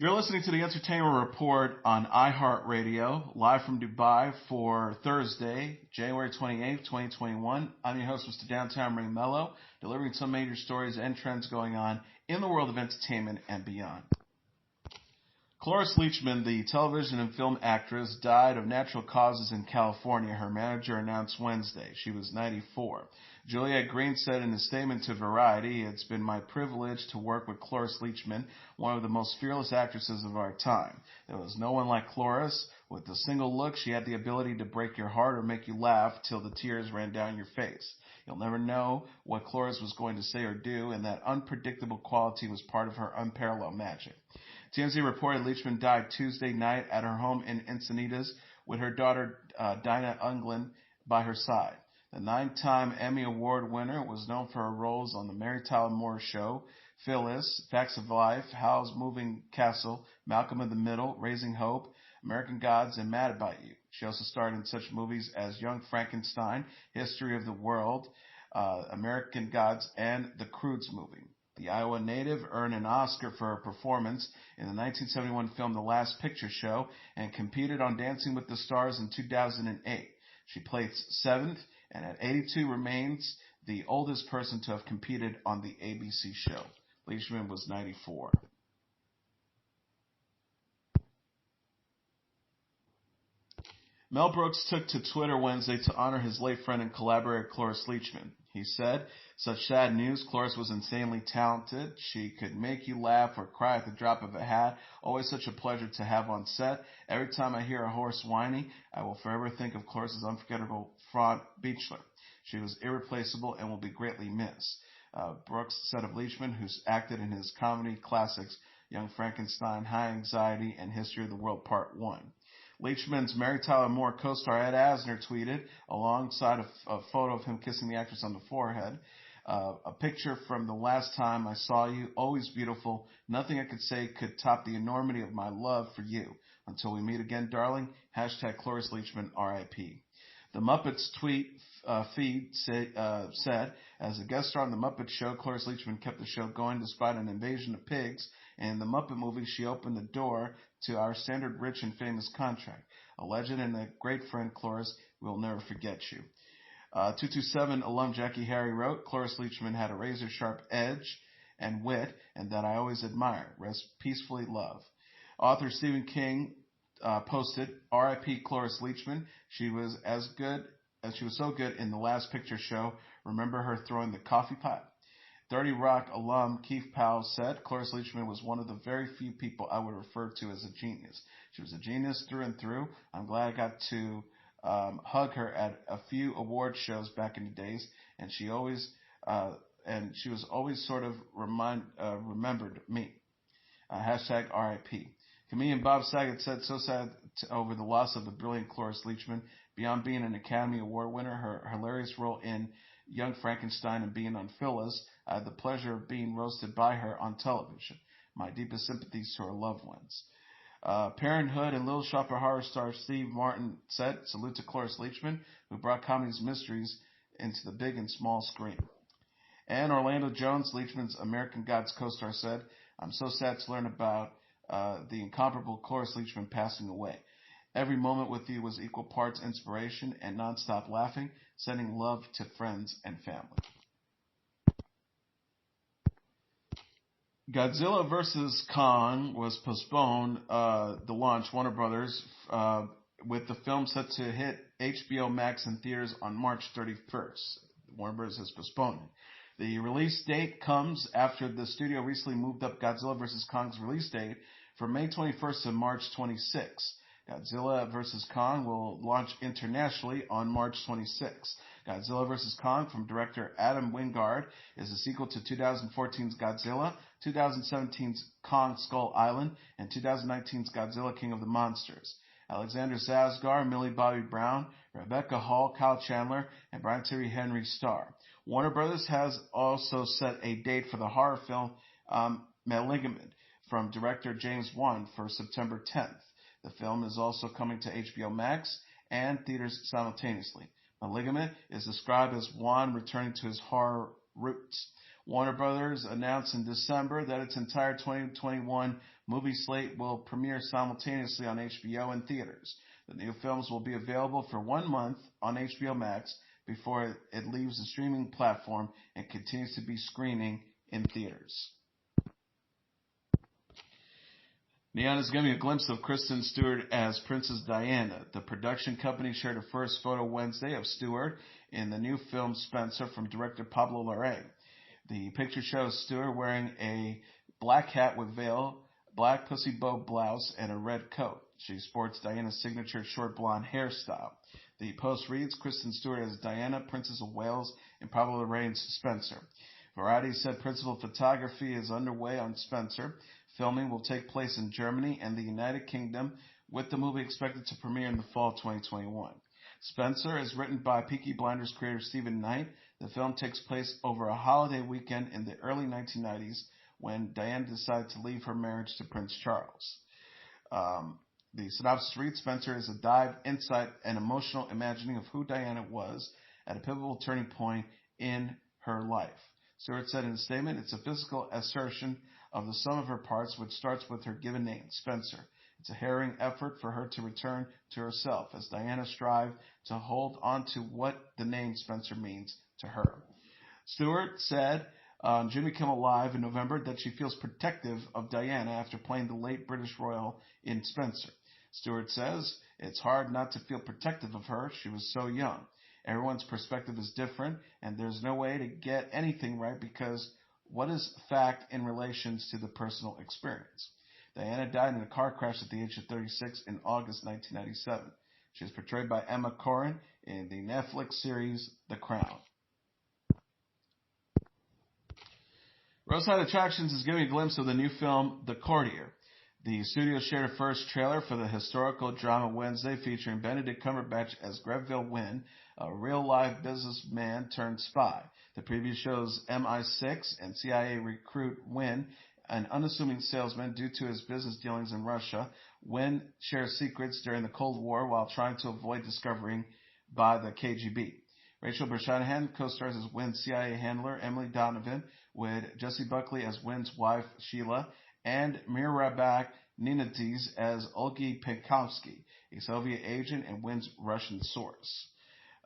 You're listening to the Entertainment Report on iHeartRadio, live from Dubai for Thursday, January 28th, 2021. I'm your host, Mr. Downtown Ray Melo, delivering some major stories and trends going on in the world of entertainment and beyond. Cloris Leachman, the television and film actress, died of natural causes in California, her manager announced Wednesday. She was 94. Juliette Green said in a statement to Variety, "It's been my privilege to work with Cloris Leachman, one of the most fearless actresses of our time. There was no one like Cloris. With a single look, she had the ability to break your heart or make you laugh till the tears ran down your face. You'll never know what Cloris was going to say or do, and that unpredictable quality was part of her unparalleled magic." TMZ reported Leachman died Tuesday night at her home in Encinitas with her daughter Dinah Unglin by her side. The 9-time Emmy Award winner was known for her roles on The Mary Tyler Moore Show, Phyllis, Facts of Life, Howl's Moving Castle, Malcolm in the Middle, Raising Hope, American Gods, and Mad About You. She also starred in such movies as Young Frankenstein, History of the World, American Gods, and The Croods movie. The Iowa native earned an Oscar for her performance in the 1971 film The Last Picture Show and competed on Dancing with the Stars in 2008. She placed 7th and at 82 remains the oldest person to have competed on the ABC show. Leachman was 94. Mel Brooks took to Twitter Wednesday to honor his late friend and collaborator Cloris Leachman. He said, "Such sad news. Cloris was insanely talented. She could make you laugh or cry at the drop of a hat. Always such a pleasure to have on set. Every time I hear a horse whining, I will forever think of Cloris's unforgettable Front Beachler. She was irreplaceable and will be greatly missed." Brooks said of Leachman, who's acted in his comedy classics Young Frankenstein, High Anxiety, and History of the World Part 1. Leachman's Mary Tyler Moore co-star Ed Asner tweeted, alongside a photo of him kissing the actress on the forehead, "A picture from the last time I saw you, always beautiful. Nothing I could say could top the enormity of my love for you. Until we meet again, darling. Hashtag Cloris Leachman, RIP." The Muppets tweet feed said, as a guest star on The Muppet Show, Cloris Leachman kept the show going despite an invasion of pigs. In the Muppet movie, she opened the door to our standard rich and famous contract. A legend and a great friend, Cloris, we'll never forget you. 227 alum Jackie Harry wrote, "Cloris Leachman had a razor-sharp edge and wit, and that I always admire. Rest peacefully, love." Author Stephen King posted, "R.I.P. Cloris Leachman. She was so good in The Last Picture Show. Remember her throwing the coffee pot?" 30 Rock alum Keith Powell said, "Cloris Leachman was one of the very few people I would refer to as a genius. She was a genius through and through. I'm glad I got to hug her at a few award shows back in the days, and she was always sort of remembered me. Hashtag RIP." Comedian Bob Saget said, "So sad over the loss of the brilliant Cloris Leachman. Beyond being an Academy Award winner, her hilarious role in Young Frankenstein and being on Phyllis, I had the pleasure of being roasted by her on television. My deepest sympathies to her loved ones." Parenthood and Little Shop of Horrors star Steve Martin said, "Salute to Cloris Leachman, who brought comedy's mysteries into the big and small screen." And Orlando Jones, Leachman's American Gods co-star, said, "I'm so sad to learn about the incomparable Cloris Leachman passing away. Every moment with you was equal parts inspiration and nonstop laughing, sending love to friends and family." Godzilla vs. Kong was postponed, the launch, Warner Brothers, with the film set to hit HBO Max in theaters on March 31st. Warner Brothers has postponed it. The release date comes after the studio recently moved up Godzilla vs. Kong's release date from May 21st to March 26th. Godzilla vs. Kong will launch internationally on March 26th. Godzilla vs. Kong from director Adam Wingard is a sequel to 2014's Godzilla, 2017's Kong Skull Island, and 2019's Godzilla King of the Monsters. Alexander Skarsgård, Millie Bobby Brown, Rebecca Hall, Kyle Chandler, and Brian Tyree Henry star. Warner Brothers has also set a date for the horror film Malignant from director James Wan for September 10th. The film is also coming to HBO Max and theaters simultaneously. Malignant is described as Wan returning to his horror roots. Warner Brothers announced in December that its entire 2021 movie slate will premiere simultaneously on HBO and theaters. The new films will be available for 1 month on HBO Max before it leaves the streaming platform and continues to be screening in theaters. Neon is giving a glimpse of Kristen Stewart as Princess Diana. The production company shared a first photo Wednesday of Stewart in the new film Spencer from director Pablo Larraín. The picture shows Stewart wearing a black hat with veil, black pussy bow blouse, and a red coat. She sports Diana's signature short blonde hairstyle. The post reads, Kristen Stewart as Diana, Princess of Wales, and Pablo Larraín's Spencer. Variety said principal photography is underway on Spencer. Filming will take place in Germany and the United Kingdom, with the movie expected to premiere in the fall of 2021. Spencer is written by Peaky Blinders creator Stephen Knight. The film takes place over a holiday weekend in the early 1990s when Diana decided to leave her marriage to Prince Charles. The synopsis reads, Spencer is a dive, insight, and emotional imagining of who Diana was at a pivotal turning point in her life. Stewart said in a statement, it's a physical assertion of the sum of her parts, which starts with her given name, Spencer. It's a harrowing effort for her to return to herself as Diana strives to hold on to what the name Spencer means to her. Stewart said on Jimmy Kimmel Live in November that she feels protective of Diana after playing the late British royal in Spencer. Stewart says, it's hard not to feel protective of her. She was so young. Everyone's perspective is different, and there's no way to get anything right because what is fact in relation to the personal experience? Diana died in a car crash at the age of 36 in August 1997. She is portrayed by Emma Portner in the Netflix series The Crown. Roadside Attractions is giving a glimpse of the new film The Courier. The studio shared a first trailer for the historical drama Wednesday featuring Benedict Cumberbatch as Grenville Wynn, a real-life businessman-turned-spy. The preview shows MI6 and CIA recruit Wynn, an unassuming salesman due to his business dealings in Russia. Wynn shares secrets during the Cold War while trying to avoid discovering by the KGB. Rachel Brosnahan co-stars as Wynn's CIA handler Emily Donovan, with Jessie Buckley as Wynn's wife Sheila, and Mirabak Ninatiz as Olgi Penkovsky, a Soviet agent and Wynn's Russian source.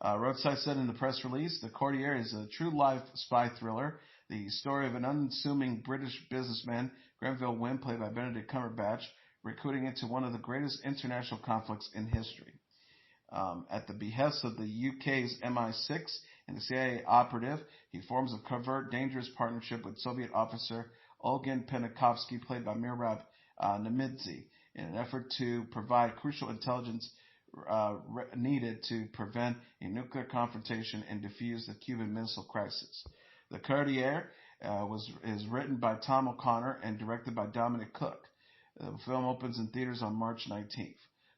Roadside said in the press release, The Courier is a true-life spy thriller, the story of an unassuming British businessman, Grenville Wynn, played by Benedict Cumberbatch, recruiting into one of the greatest international conflicts in history. At the behest of the UK's MI6 and the CIA operative, he forms a covert, dangerous partnership with Soviet officer Olgin Penkovsky, played by Mirab Namidze, in an effort to provide crucial intelligence needed to prevent a nuclear confrontation and defuse the Cuban Missile Crisis. The Courier is written by Tom O'Connor and directed by Dominic Cook. The film opens in theaters on March 19th.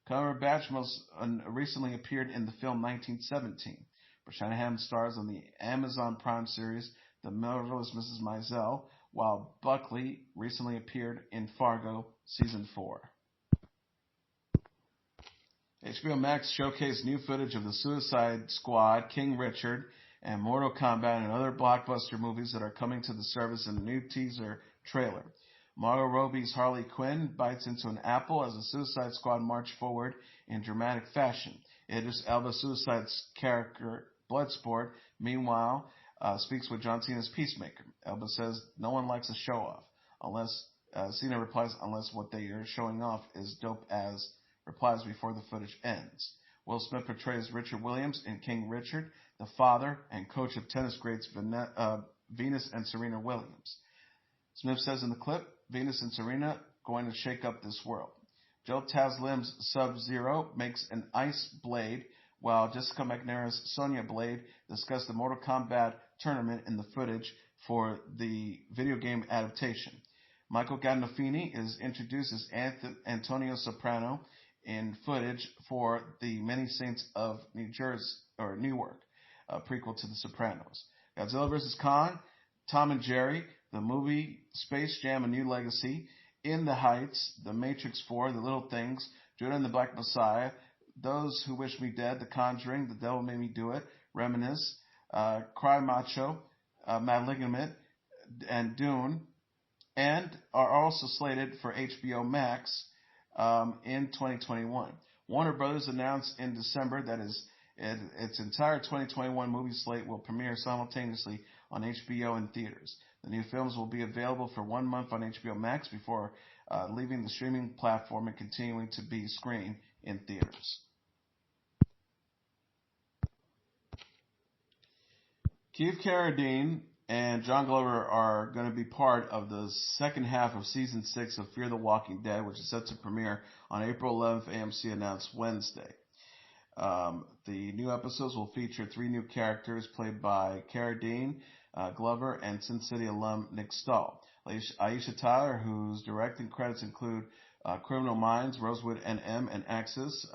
Cumberbatch most recently appeared in the film 1917. Brosnahan stars on the Amazon Prime series The Marvelous Mrs. Maisel, while Buckley recently appeared in Fargo Season 4. HBO Max showcased new footage of The Suicide Squad, King Richard, and Mortal Kombat and other blockbuster movies that are coming to the service in a new teaser trailer. Margot Robbie's Harley Quinn bites into an apple as the Suicide Squad march forward in dramatic fashion. Idris Elba's Suicide character, Bloodsport, meanwhile, speaks with John Cena's Peacemaker. Elba says no one likes a show-off, unless Cena replies, unless what they are showing off is dope as, replies before the footage ends. Will Smith portrays Richard Williams in King Richard, the father and coach of tennis greats Venus and Serena Williams. Smith says in the clip, Venus and Serena going to shake up this world. Joe Taslim's Sub-Zero makes an ice blade, while Jessica McNair's Sonya Blade discuss the Mortal Kombat tournament in the footage for the video game adaptation. Michael Gandolfini is introduced as Antonio Soprano in footage for The Many Saints of Newark, a prequel to The Sopranos. Godzilla vs. Kong, Tom and Jerry, the movie, Space Jam: A New Legacy, In the Heights, The Matrix 4, The Little Things, Judah and the Black Messiah, Those Who Wish Me Dead, The Conjuring, The Devil Made Me Do It, Reminisce, Cry Macho, Malignant, Dune, and are also slated for HBO Max in 2021. Warner Brothers announced in December that its entire 2021 movie slate will premiere simultaneously on HBO and theaters. The new films will be available for 1 month on HBO Max before leaving the streaming platform and continuing to be screened in theaters. Keith Carradine and John Glover are going to be part of the second half of season 6 of Fear the Walking Dead, which is set to premiere on April 11th. AMC announced Wednesday. The new episodes will feature 3 new characters played by Carradine, Glover, and Sin City alum Nick Stahl. Aisha Tyler, whose directing credits include Criminal Minds, Rosewood NM, and Axis,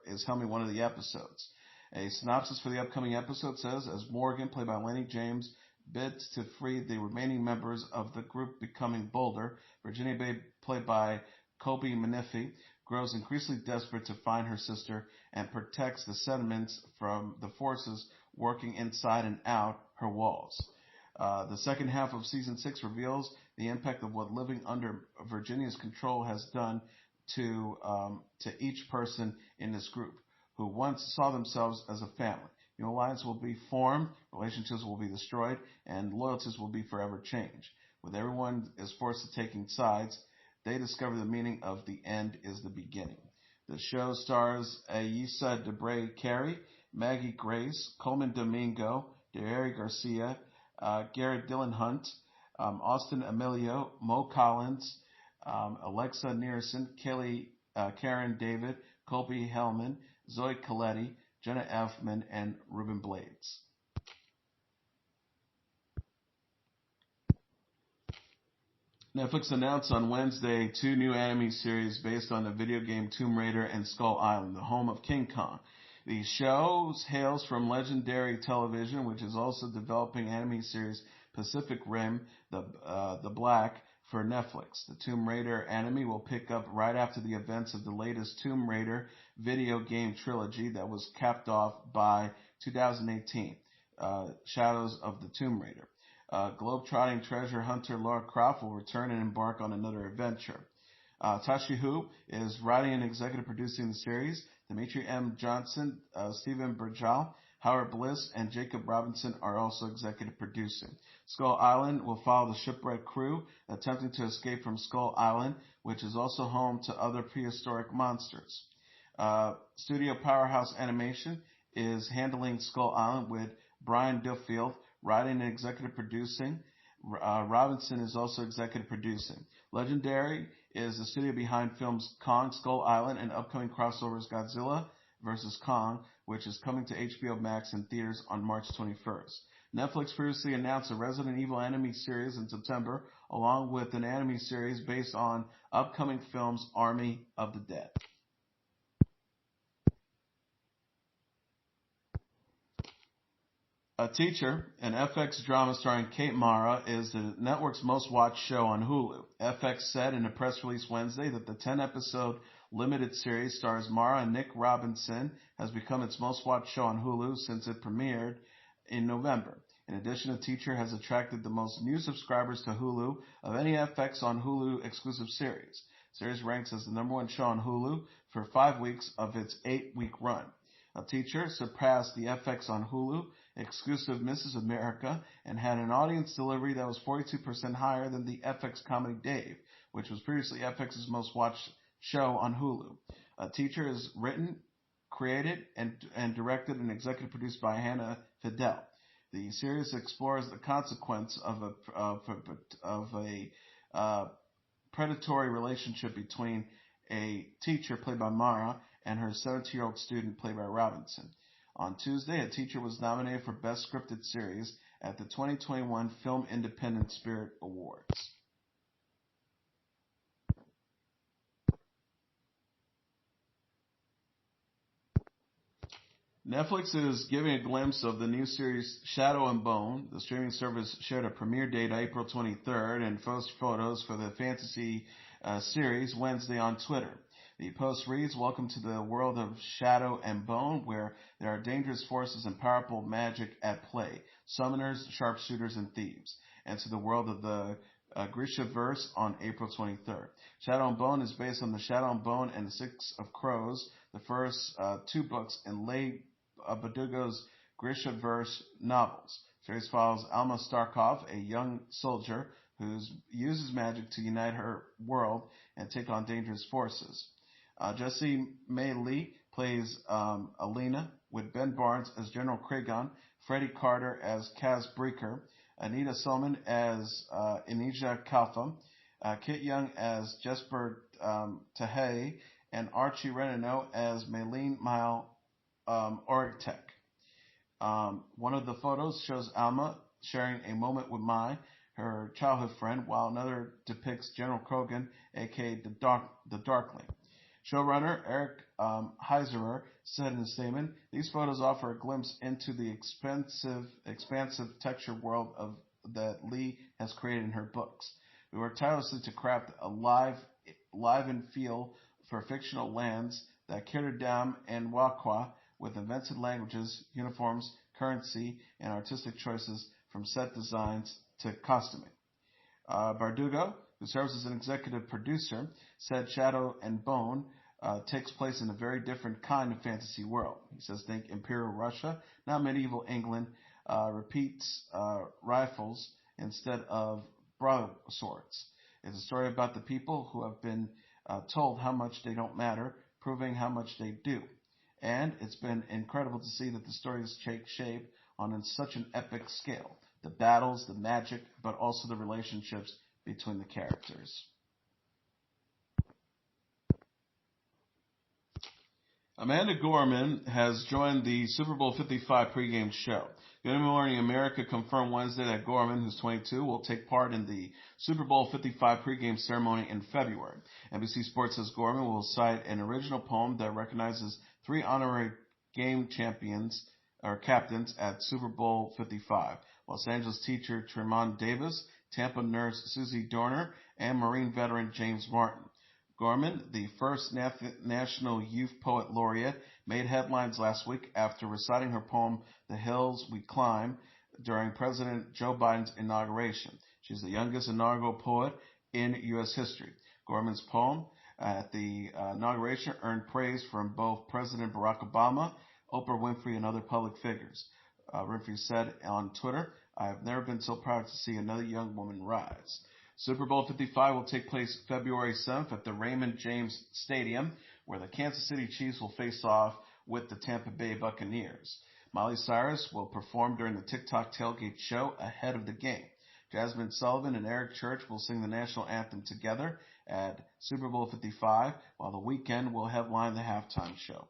is helming one of the episodes. A synopsis for the upcoming episode says, as Morgan, played by Lenny James, bids to free the remaining members of the group becoming Boulder, Virginia Bay, played by Kobe Menifee, grows increasingly desperate to find her sister and protects the settlements from the forces working inside and out her walls. The second half of season 6 reveals the impact of what living under Virginia's control has done to each person in this group, who once saw themselves as a family. New alliances will be formed, relationships will be destroyed, and loyalties will be forever changed. When everyone is forced to taking sides, they discover the meaning of the end is the beginning. The show stars Aissa Debray Carey, Maggie Grace, Coleman Domingo, Derry Garcia, Garrett Dillon Hunt, Austin Emilio, Mo Collins, Alexa Nearson, Karen David, Colby Hellman, Zoe Coletti, Jenna Elfman, and Ruben Blades. Netflix announced on Wednesday 2 new anime series based on the video game Tomb Raider and Skull Island, the home of King Kong. The show hails from Legendary Television, which is also developing anime series Pacific Rim, the Black, for Netflix. The Tomb Raider anime will pick up right after the events of the latest Tomb Raider video game trilogy that was capped off by 2018, Shadows of the Tomb Raider. Globe-trotting treasure hunter Lara Croft will return and embark on another adventure. Tashi Hu is writing and executive producing the series. Dimitri M. Johnson, Stephen Berjal, Howard Bliss, and Jacob Robinson are also executive producing. Skull Island will follow the shipwreck crew attempting to escape from Skull Island, which is also home to other prehistoric monsters. Studio Powerhouse Animation is handling Skull Island with Brian Duffield writing and executive producing. Robinson is also executive producing. Legendary is the studio behind films Kong, Skull Island, and upcoming crossovers Godzilla vs. Kong, which is coming to HBO Max in theaters on March 21st. Netflix previously announced a Resident Evil anime series in September, along with an anime series based on upcoming films Army of the Dead. A Teacher, an FX drama starring Kate Mara, is the network's most watched show on Hulu. FX said in a press release Wednesday that the 10-episode limited series stars Mara and Nick Robinson has become its most watched show on Hulu since it premiered in November. In addition, A Teacher has attracted the most new subscribers to Hulu of any FX on Hulu exclusive series. The series ranks as the #1 show on Hulu for 5 weeks of its 8-week run. A Teacher surpassed the FX on Hulu exclusive Mrs. America and had an audience delivery that was 42% higher than the FX comedy Dave, which was previously FX's most watched show on Hulu. A Teacher is written, created, and directed and executive produced by Hannah Fidel. The series explores the consequence of a predatory relationship between a teacher played by Mara and her 17-year-old student played by Robinson. On Tuesday, A Teacher was nominated for Best Scripted Series at the 2021 Film Independent Spirit Awards. Netflix is giving a glimpse of the new series Shadow and Bone. The streaming service shared a premiere date April 23rd and posted photos for the fantasy series Wednesday on Twitter. The post reads, "Welcome to the world of Shadow and Bone, where there are dangerous forces and powerful magic at play, summoners, sharpshooters, and thieves. enter the world of the Grishaverse on April 23rd. Shadow and Bone is based on the Shadow and Bone and the Six of Crows, the first two books in Leigh Bardugo's Grishaverse novels. The series follows Alma Starkov, a young soldier who uses magic to unite her world and take on dangerous forces. Jessie May Lee plays Alina, with Ben Barnes as General Kragon, Freddie Carter as Kaz Breaker, Anita Solman as Inija Kalfa, Kit Young as Jesper Tahei, and Archie Renano as Maylene Mile Orgtech. One of the photos shows Alma sharing a moment with Mai, her childhood friend, while another depicts General Krogan, aka the Darkling. Showrunner Eric Heiserer said in a statement, "These photos offer a glimpse into the expansive texture world that Lee has created in her books. We worked tirelessly to craft a live feel for fictional lands that Carradine and Wakwa, with invented languages, uniforms, currency, and artistic choices from set designs to costuming." Bardugo, who serves as an executive producer, said Shadow and Bone takes place in a very different kind of fantasy world. He says, think Imperial Russia, not medieval England, repeats rifles instead of broadswords. It's a story about the people who have been told how much they don't matter, proving how much they do. And it's been incredible to see that the stories take shape on such an epic scale. The battles, the magic, but also the relationships between the characters. Amanda Gorman has joined the Super Bowl 55 pregame show. Good Morning America confirmed Wednesday that Gorman, who's 22, will take part in the Super Bowl 55 pregame ceremony in February. NBC Sports says Gorman will recite an original poem that recognizes 3 honorary game champions or captains at Super Bowl 55. Los Angeles teacher Tremont Davis, Tampa nurse Susie Dorner, and Marine veteran James Martin. Gorman, the first National Youth Poet Laureate, made headlines last week after reciting her poem, The Hills We Climb, during President Joe Biden's inauguration. She's the youngest inaugural poet in U.S. history. Gorman's poem at the inauguration earned praise from both President Barack Obama, Oprah Winfrey, and other public figures. Winfrey said on Twitter, "I have never been so proud to see another young woman rise." Super Bowl 55 will take place February 7th at the Raymond James Stadium, where the Kansas City Chiefs will face off with the Tampa Bay Buccaneers. Miley Cyrus will perform during the TikTok tailgate show ahead of the game. Jasmine Sullivan and Eric Church will sing the national anthem together at Super Bowl 55, while The Weeknd will headline the halftime show.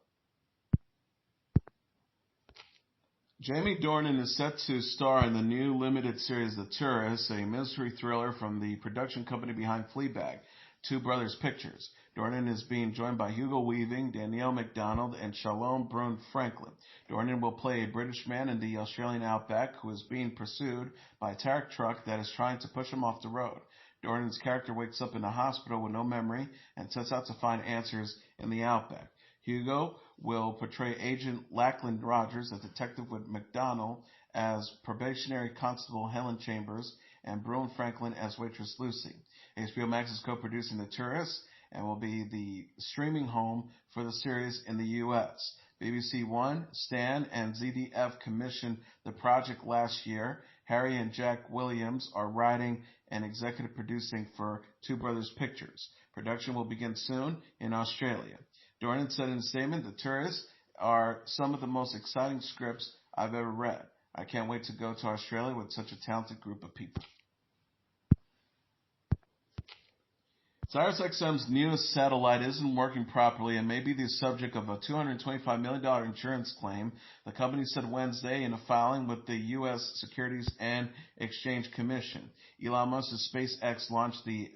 Jamie Dornan is set to star in the new limited series The Tourist, a mystery thriller from the production company behind Fleabag, Two Brothers Pictures. Dornan is being joined by Hugo Weaving, Danielle MacDonald, and Shalom Brune Franklin. Dornan will play a British man in the Australian outback who is being pursued by a tariff truck that is trying to push him off the road. Dornan's character wakes up in a hospital with no memory and sets out to find answers in the outback. Hugo will portray Agent Lachlan Rogers, a detective with McDonald as probationary constable Helen Chambers, and Brune Franklin as waitress Lucy. HBO Max is co-producing The Tourist and will be the streaming home for the series in the U.S. BBC One, Stan, and ZDF commissioned the project last year. Harry and Jack Williams are writing and executive producing for Two Brothers Pictures. Production will begin soon in Australia. Dornan said in a statement, "The Tourists are some of the most exciting scripts I've ever read. I can't wait to go to Australia with such a talented group of people." Sirius XM's newest satellite isn't working properly and may be the subject of a $225 million insurance claim, the company said Wednesday in a filing with the U.S. Securities and Exchange Commission. Elon Musk's SpaceX launched the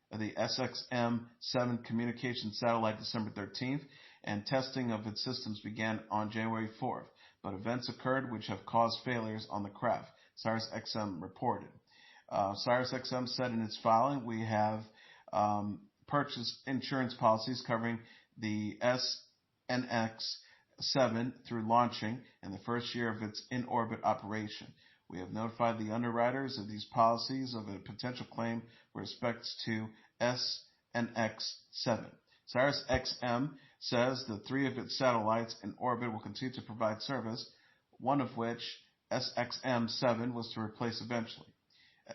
SXM-7 communication satellite December 13th, and testing of its systems began on January 4th. But events occurred which have caused failures on the craft, Sirius XM reported. Sirius XM said in its filing, we have purchased insurance policies covering the SNX-7 through launching in the first year of its in-orbit operation. We have notified the underwriters of these policies of a potential claim with respect to SNX-7. Sirius XM says the 3 of its satellites in orbit will continue to provide service, one of which, SXM-7, was to replace eventually.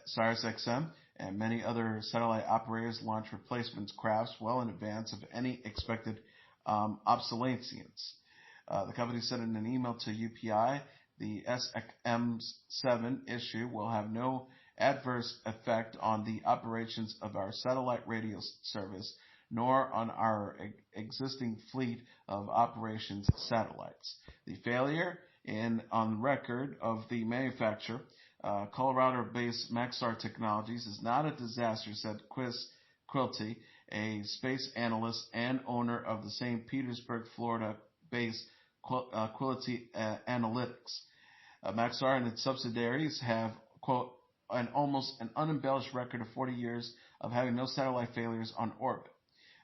Sirius XM and many other satellite operators launch replacement crafts well in advance of any expected obsolescence. The company said in an email to UPI, the SXM-7 issue will have no adverse effect on the operations of our satellite radio service, nor on our existing fleet of operations satellites. The failure on record of the manufacturer, Colorado-based Maxar Technologies, is not a disaster, said Chris Quilty, a space analyst and owner of the St. Petersburg, Florida-based Quality Analytics. Maxar and its subsidiaries have, quote, an unembellished record of 40 years of having no satellite failures on orbit.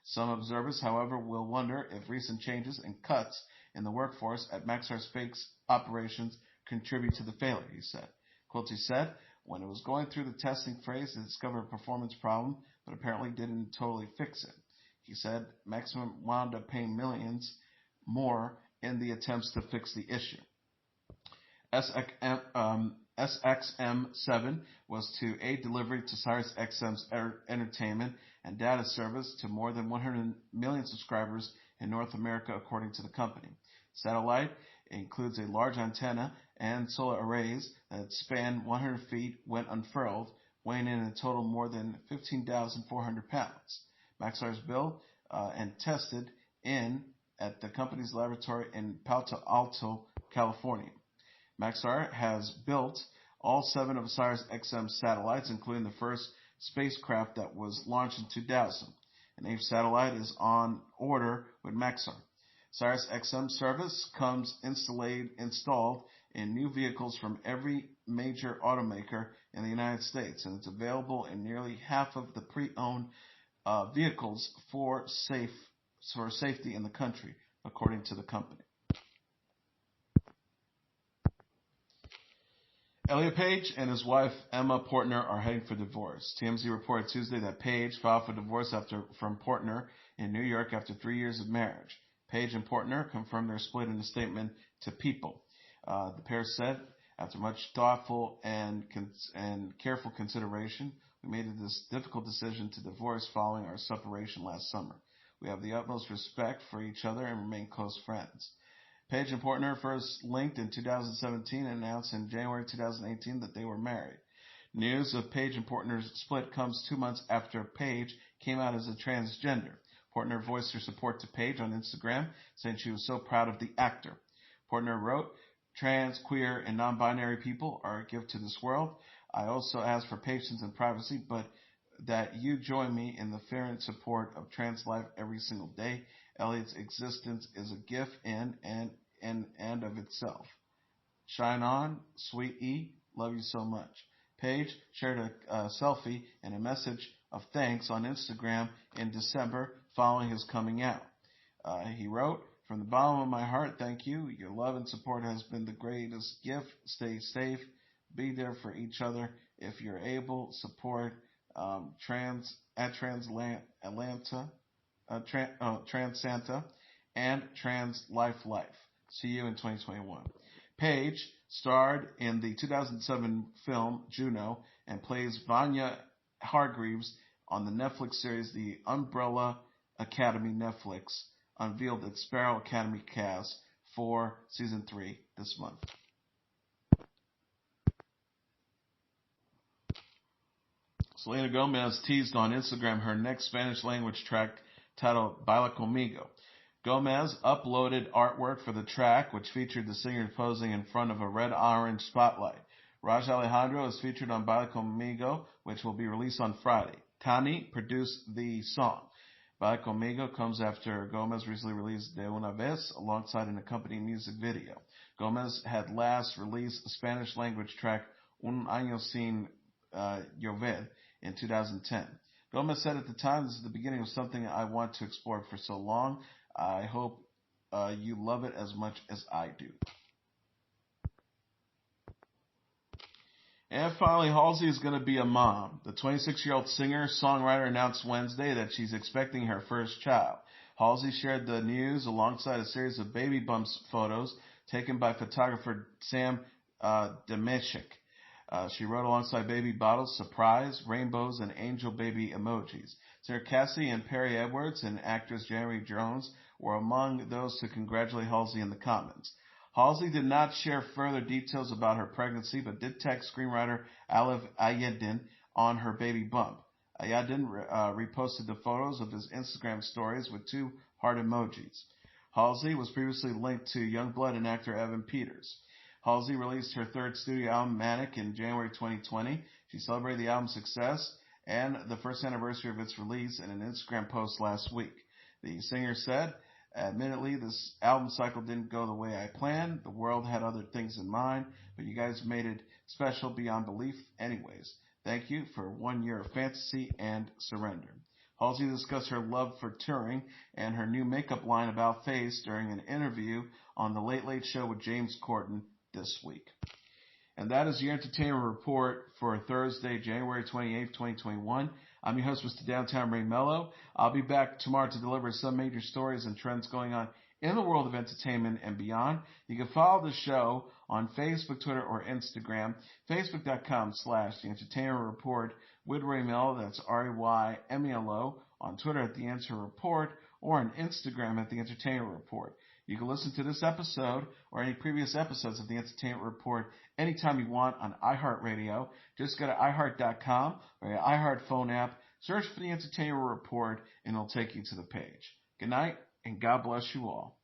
Some observers, however, will wonder if recent changes and cuts in the workforce at Maxar space operations contribute to the failure, he said. Quilty said, when it was going through the testing phase, it discovered a performance problem, but apparently didn't totally fix it. He said Maxar wound up paying millions more in the attempts to fix the issue. SXM-7 was to aid delivery to Sirius XM's entertainment and data service to more than 100 million subscribers in North America, according to the company. Satellite includes a large antenna and solar arrays that span 100 feet when unfurled, weighing in a total more than 15,400 pounds. Maxar's built and tested at the company's laboratory in Palo Alto, California. Maxar has built all 7 of Sirius XM's satellites, including the first spacecraft that was launched in 2000. An 8th satellite is on order with Maxar. Sirius XM service comes installed in new vehicles from every major automaker in the United States, and it's available in nearly half of the pre-owned vehicles for safety in the country, according to the company. Elliot Page and his wife Emma Portner are heading for divorce. TMZ reported Tuesday that Page filed for divorce from Portner in New York after 3 years of marriage. Page and Portner confirmed their split in a statement to People. The pair said, after much thoughtful and careful consideration, we made this difficult decision to divorce following our separation last summer. We have the utmost respect for each other and remain close friends. Page and Portner first linked in 2017 and announced in January 2018 that they were married. News of Page and Portner's split comes 2 months after Page came out as a transgender. Portner voiced her support to Page on Instagram, saying she was so proud of the actor. Portner wrote, "Trans, queer, and non-binary people are a gift to this world. I also ask for patience and privacy, but that you join me in the fervent support of trans life every single day. Elliot's existence is a gift in and of itself. Shine on, sweet E. Love you so much." Page shared a selfie and a message of thanks on Instagram in December following his coming out. He wrote, "From the bottom of my heart, thank you. Your love and support has been the greatest gift. Stay safe. Be there for each other. If you're able, support Trans Santa and Trans Life. See you in 2021. Page starred in the 2007 film Juno and plays Vanya Hargreaves on the Netflix series The Umbrella Academy. Netflix unveiled its Sparrow Academy cast for season 3 this month. Selena Gomez teased on Instagram her next Spanish language track titled Baila Conmigo. Gomez uploaded artwork for the track, which featured the singer posing in front of a red-orange spotlight. Raj Alejandro is featured on Baila Conmigo, which will be released on Friday. Tani produced the song. Baila Conmigo comes after Gomez recently released De Una Vez alongside an accompanying music video. Gomez had last released a Spanish language track Un Año Sin Llover in 2010. Gomez said at the time, "This is the beginning of something I want to explore for so long. I hope you love it as much as I do." And finally, Halsey is going to be a mom. The 26-year-old singer-songwriter announced Wednesday that she's expecting her first child. Halsey shared the news alongside a series of baby bumps photos taken by photographer Sam Demechik. She wrote alongside baby bottles, surprise, rainbows, and angel baby emojis. Singer Cassie and Perry Edwards and actress Jeremy Jones were among those to congratulate Halsey in the comments. Halsey did not share further details about her pregnancy, but did text screenwriter Alef Ayedin on her baby bump. Ayedin reposted the photos of his Instagram stories with 2 heart emojis. Halsey was previously linked to Youngblood and actor Evan Peters. Halsey released her 3rd studio album, Manic, in January 2020. She celebrated the album's success and the first anniversary of its release in an Instagram post last week. The singer said, "Admittedly, this album cycle didn't go the way I planned. The world had other things in mind, but you guys made it special beyond belief anyways. Thank you for 1 year of fantasy and surrender." Halsey discussed her love for touring and her new makeup line About Face during an interview on The Late Late Show with James Corden this week. And that is your entertainment report for Thursday, January 28th, 2021. I'm your host, Mr. Downtown Ray Melo. I'll be back tomorrow to deliver some major stories and trends going on in the world of entertainment and beyond. You can follow the show on Facebook, Twitter, or Instagram. Facebook.com/The Entertainment Report with Ray Melo. That's RAYMELO. On Twitter at The Answer Report, or on Instagram at The Entertainment Report. You can listen to this episode or any previous episodes of The Entertainment Report anytime you want on iHeartRadio. Just go to iHeart.com or your iHeart phone app, search for The Entertainment Report, and it'll take you to the page. Good night, and God bless you all.